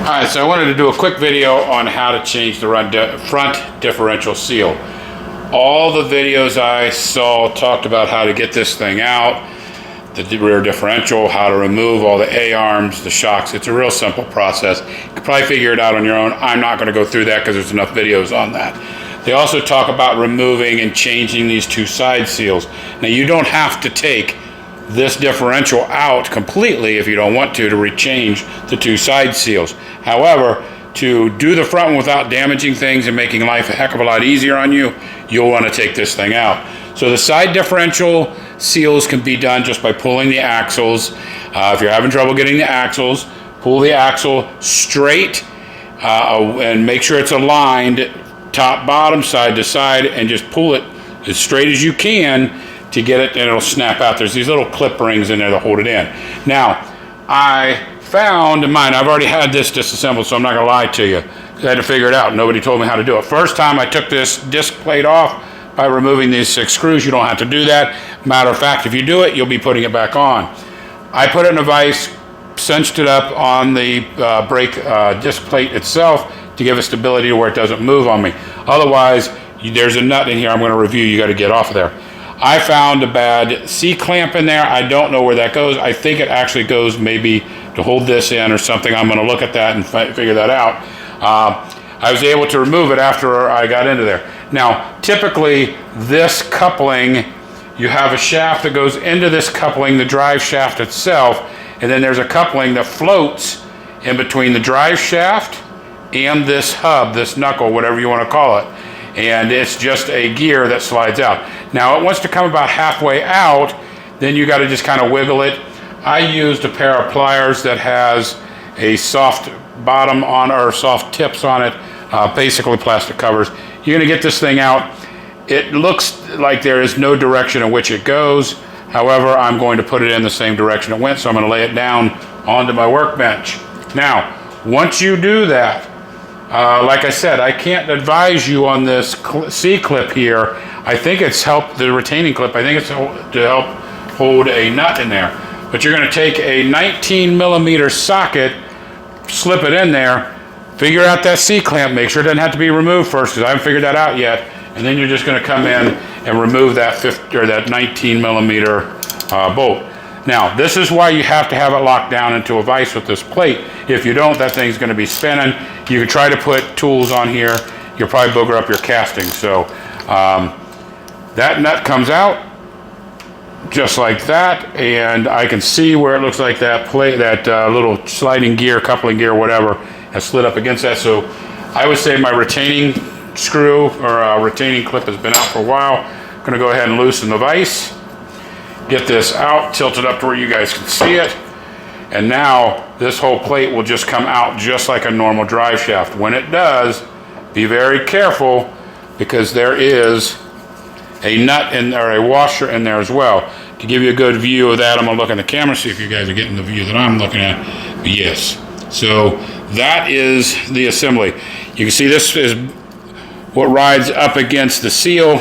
Alright, so I wanted to do a quick video on how to change the front differential seal. All the videos I saw talked about how to get this thing out, the rear differential, how to remove all the A-arms, the shocks. It's a real simple process. You can probably figure it out on your own. I'm not going to go through that because there's enough videos on that. They also talk about removing and changing these two side seals. Now you don't have to take this differential out completely if you don't want to rechange the two side seals. However, to do the front one without damaging things and making life a heck of a lot easier on you, you'll want to take this thing out. So the side differential seals can be done just by pulling the axles. If you're having trouble getting the axles, pull the axle straight and make sure it's aligned top, bottom, side to side, and just pull it as straight as you can to get it, and it'll snap out. There's these little clip rings in there that hold it in. Now, I found mine, I've already had this disassembled, so I'm not gonna lie to you. I had to figure it out. Nobody told me how to do it. First time I took this disc plate off by removing these 6 screws. You don't have to do that. Matter of fact, if you do it, you'll be putting it back on. I put it in a vise, cinched it up on the brake disc plate itself to give it stability to where it doesn't move on me. Otherwise, there's a nut in here I'm gonna review you gotta get off of there. I found a bad C-clamp in there. I don't know where that goes. I think it actually goes maybe to hold this in or something. I'm going to look at that and figure that out. I was able to remove it after I got into there. Now, typically, this coupling, you have a shaft that goes into this coupling, the drive shaft itself, and then there's a coupling that floats in between the drive shaft and this hub, this knuckle, whatever you want to call it. And it's just a gear that slides out. Now it wants to come about halfway out, then you got to just kind of wiggle it. I used a pair of pliers that has a soft bottom on, or soft tips on it, basically plastic covers. You're going to get this thing out. It looks like there is no direction in which it goes. However, I'm going to put it in the same direction it went, so I'm going to lay it down onto my workbench. Now, once you do that, like I said, I can't advise you on this C-clip here. I think it's the retaining clip, I think it's to help hold a nut in there. But you're going to take a 19mm socket, slip it in there, figure out that C-clamp, make sure it doesn't have to be removed first because I haven't figured that out yet. And then you're just going to come in and remove that 19mm bolt. Now, this is why you have to have it locked down into a vise with this plate. If you don't, that thing's going to be spinning. You can try to put tools on here. You'll probably booger up your casting. So that nut comes out just like that, and I can see where it looks like that plate, that little sliding gear, coupling gear, whatever, has slid up against that. So I would say my retaining screw or retaining clip has been out for a while. I'm going to go ahead and loosen the vise. Get this out, tilt it up to where you guys can see it. And now this whole plate will just come out just like a normal drive shaft. When it does, be very careful because there is a nut in or a washer in there as well. To give you a good view of that, I'm gonna look in the camera, see if you guys are getting the view that I'm looking at. But yes, so that is the assembly. You can see this is what rides up against the seal.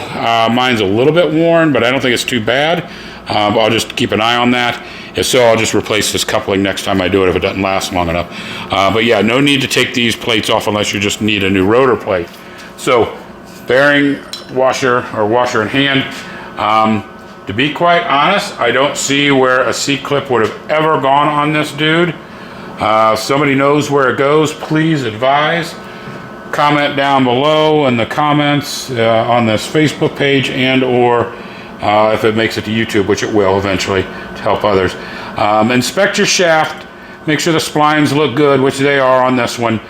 Mine's a little bit worn, but I don't think it's too bad. I'll just keep an eye on that. If so, I'll just replace this coupling next time I do it if it doesn't last long enough. But yeah, no need to take these plates off unless you just need a new rotor plate. So, bearing washer or washer in hand. To be quite honest, I don't see where a C-clip would have ever gone on this dude. If somebody knows where it goes, please advise. Comment down below in the comments on this Facebook page and or if it makes it to YouTube, which it will eventually to help others. Inspect your shaft. Make sure the splines look good, which they are on this one.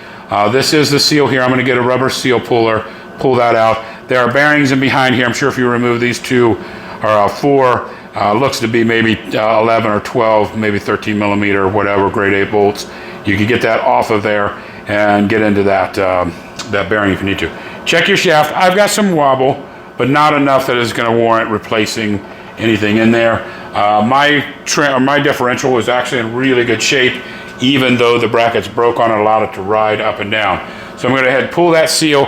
This is the seal here. I'm going to get a rubber seal puller, pull that out. There are bearings in behind here. I'm sure if you remove these 2 or 4, looks to be maybe 11 or 12, maybe 13mm, whatever, grade 8 bolts. You can get that off of there and get into that, that bearing if you need to. Check your shaft. I've got some wobble, but not enough that is going to warrant replacing anything in there. My differential was actually in really good shape, even though the brackets broke on it, allowed it to ride up and down. So I'm going to go ahead and pull that seal.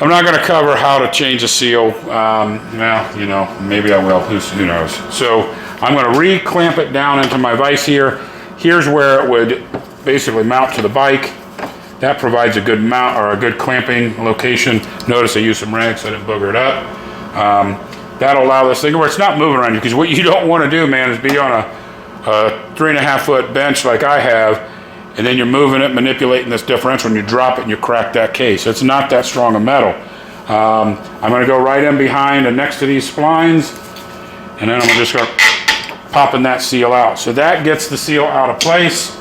I'm not going to cover how to change a seal. Well, you know, maybe I will. Who knows? So I'm going to re-clamp it down into my vise here. Here's where it would basically mount to the bike. That provides a good mount or a good clamping location. Notice I used some rags so I didn't booger it up. That'll allow this thing where it's not moving around you, because what you don't want to do, man, is be on a 3.5 foot bench like I have, and then you're moving it, manipulating this differential, and you drop it and you crack that case. It's not that strong a metal. I'm going to go right in behind and next to these splines, and then I'm just going to popping that seal out. So that gets the seal out of place.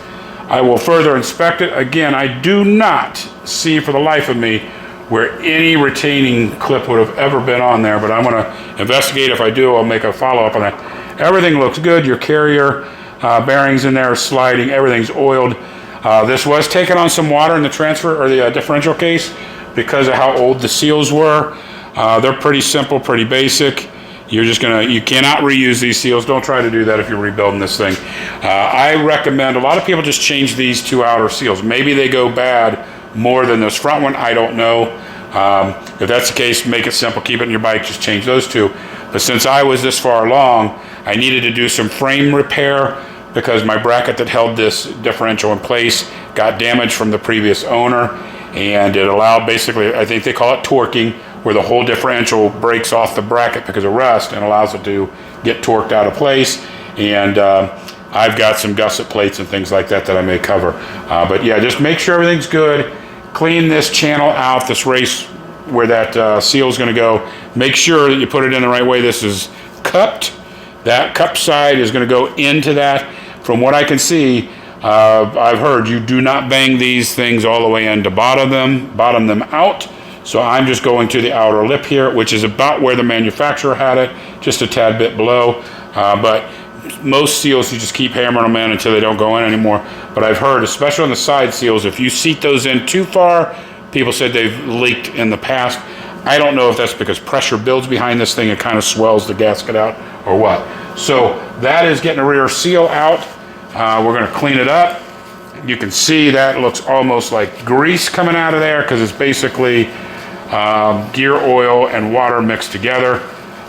I will further inspect it. Again, I do not see for the life of me where any retaining clip would have ever been on there, but I'm going to investigate. If I do, I'll make a follow-up on that. Everything looks good. Your carrier bearings in there are sliding. Everything's oiled. This was taken on some water in the transfer or the differential case because of how old the seals were. They're pretty simple, pretty basic. You cannot reuse these seals. Don't try to do that if you're rebuilding this thing. I recommend, a lot of people just change these two outer seals. Maybe they go bad more than this front one, I don't know. If that's the case, make it simple, keep it in your bike, just change those two. But since I was this far along, I needed to do some frame repair because my bracket that held this differential in place got damaged from the previous owner, and it allowed, basically, I think they call it torquing, where the whole differential breaks off the bracket because of rust and allows it to get torqued out of place. And I've got some gusset plates and things like that that I may cover. But yeah, just make sure everything's good. Clean this channel out, this race where that seal is going to go. Make sure that you put it in the right way. This is cupped. That cup side is going to go into that. From what I can see, I've heard you do not bang these things all the way in to bottom them out. So I'm just going to the outer lip here, which is about where the manufacturer had it, just a tad bit below. But most seals, you just keep hammering them in until they don't go in anymore. But I've heard, especially on the side seals, if you seat those in too far, people said they've leaked in the past. I don't know if that's because pressure builds behind this thing and kind of swells the gasket out or what. So that is getting the rear seal out. We're going to clean it up. You can see that looks almost like grease coming out of there because it's basically gear oil and water mixed together.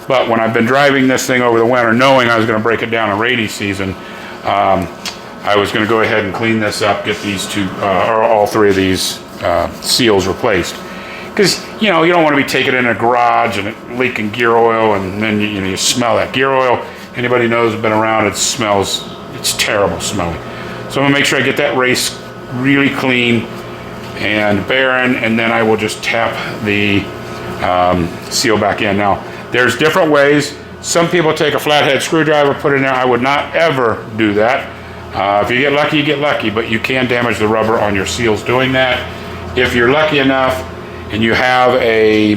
But when I've been driving this thing over the winter, knowing I was going to break it down in rainy season, I was going to go ahead and clean this up, get these two, or all three of these seals replaced. Because, you don't want to be taking it in a garage and it leaking gear oil, and then you smell that gear oil. Anybody knows, been around, it's terrible smelling. So I'm going to make sure I get that race really clean and barren, and then I will just tap the seal back in. Now, there's different ways. Some people take a flathead screwdriver, put it in there. I would not ever do that. If you get lucky, you get lucky, but you can damage the rubber on your seals doing that. If you're lucky enough and you have a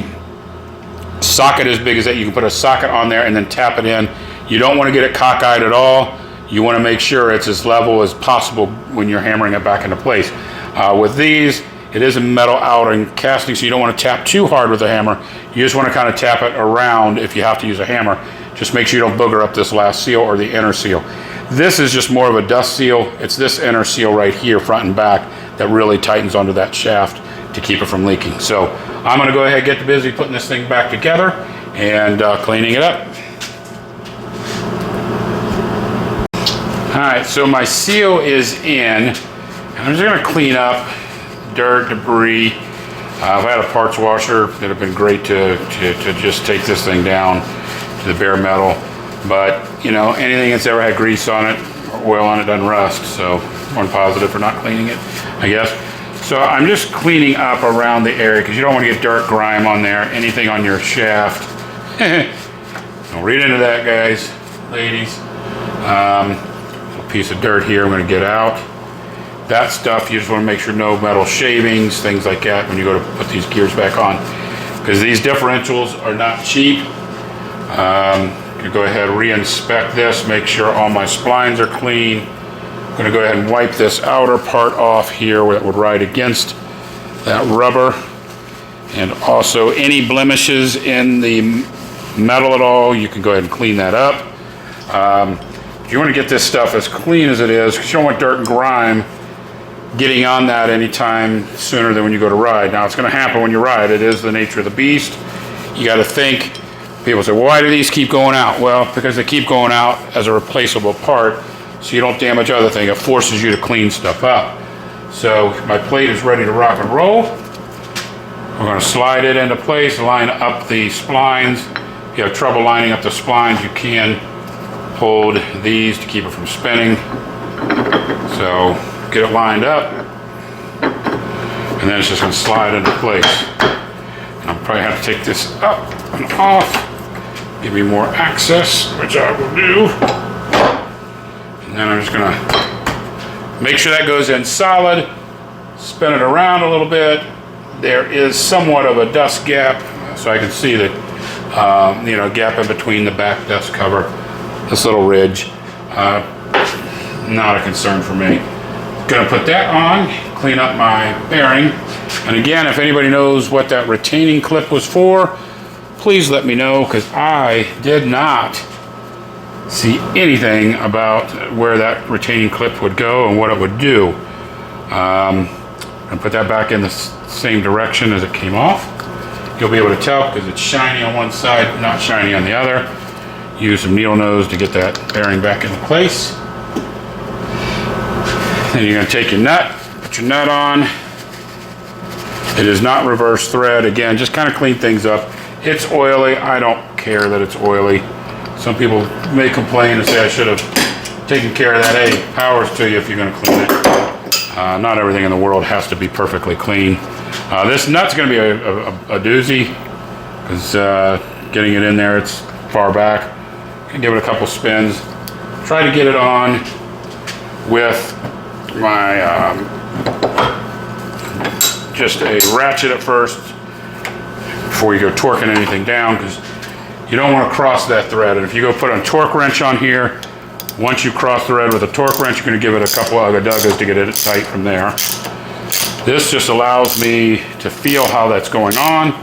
socket as big as that, you can put a socket on there and then tap it in. You don't want to get it cockeyed at all. You want to make sure it's as level as possible when you're hammering it back into place. With these, it is a metal outing casting, so you don't want to tap too hard with the hammer. You just want to kind of tap it around if you have to use a hammer. Just make sure you don't booger up this last seal or the inner seal. This is just more of a dust seal. It's this inner seal right here, front and back, that really tightens onto that shaft to keep it from leaking. So I'm going to go ahead and get busy putting this thing back together and cleaning it up. All right, so my seal is in. I'm just going to clean up dirt, debris. I've had a parts washer that have been great to just take this thing down to the bare metal. But, anything that's ever had grease on it or oil on it doesn't rust. So one positive for not cleaning it, I guess. So I'm just cleaning up around the area because you don't want to get dirt, grime on there, anything on your shaft. Don't read into that, guys, ladies. A piece of dirt here I'm going to get out. That stuff, you just want to make sure no metal shavings, things like that when you go to put these gears back on. Because these differentials are not cheap. I'm going to go ahead and re-inspect this, make sure all my splines are clean. I'm going to go ahead and wipe this outer part off here where it would ride against that rubber. And also any blemishes in the metal at all, you can go ahead and clean that up. You want to get this stuff as clean as it is because you don't want dirt and grime getting on that anytime sooner than when you go to ride. Now, it's going to happen when you ride. It is the nature of the beast. You got to think. People say, well, why do these keep going out? Well, because they keep going out as a replaceable part, so you don't damage other things. It forces you to clean stuff up. So my plate is ready to rock and roll. We're going to slide it into place, line up the splines. If you have trouble lining up the splines, you can hold these to keep it from spinning. So get it lined up, and then it's just going to slide into place. And I'll probably have to take this up and off, give me more access, which I will do. And then I'm just going to make sure that goes in solid, spin it around a little bit. There is somewhat of a dust gap, so I can see that, gap in between the back dust cover, this little ridge. Not a concern for me. Gonna put that on, clean up my bearing. And again, if anybody knows what that retaining clip was for, please let me know, because I did not see anything about where that retaining clip would go and what it would do. And put that back in the same direction as it came off. You'll be able to tell because it's shiny on one side, not shiny on the other. Use some needle nose to get that bearing back into place. Then you're going to take your nut, put your nut on. It is not reverse thread. Again, just kind of clean things up. It's oily. I don't care that it's oily. Some people may complain and say I should have taken care of that. Hey, powers to you if you're going to clean it. Not everything in the world has to be perfectly clean. This nut's going to be a doozy, because getting it in there, it's far back. Give it a couple spins. Try to get it on with my just a ratchet at first before you go torquing anything down, because you don't want to cross that thread. And if you go put a torque wrench on here, once you cross the thread with a torque wrench, you're going to give it a couple of ugga-duggas to get it tight from there. This just allows me to feel how that's going on,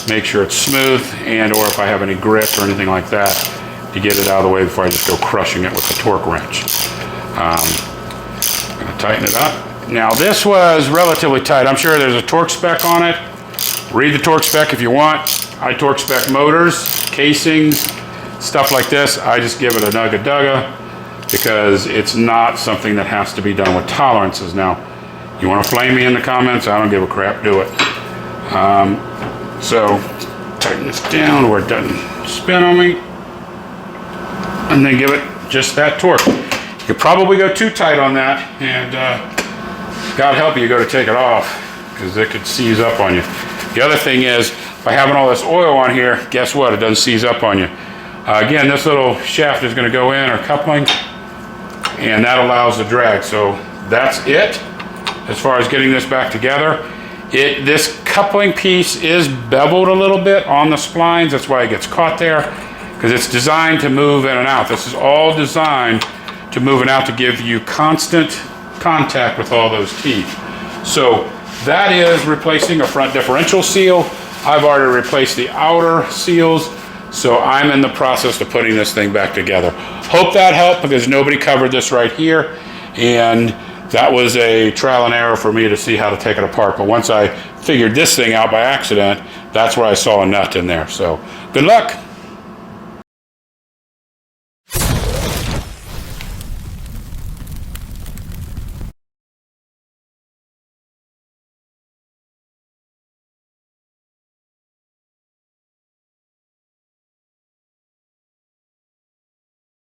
make sure it's smooth, and or if I have any grit or anything like that, to get it out of the way before I just go crushing it with the torque wrench. I'm going to tighten it up. Now this was relatively tight. I'm sure there's a torque spec on it. Read the torque spec if you want. I torque spec motors, casings, stuff like this. I just give it a ugga-dugga, because it's not something that has to be done with tolerances. Now, you want to flame me in the comments, I don't give a crap, do it. So, tighten this down where it doesn't spin on me, and then give it just that torque. You could probably go too tight on that, and God help you go to take it off, because it could seize up on you. The other thing is, by having all this oil on here, guess what? It doesn't seize up on you. Again, this little shaft is going to go in, or coupling, and that allows the drag. So that's it as far as getting this back together. This coupling piece is beveled a little bit on the splines. That's why it gets caught there, because it's designed to move in and out. This is all designed to move in and out to give you constant contact with all those teeth. So that is replacing a front differential seal. I've already replaced the outer seals. So I'm in the process of putting this thing back together. Hope that helped, because nobody covered this right here. And that was a trial and error for me to see how to take it apart. But once I figured this thing out by accident, that's where I saw a nut in there. So good luck.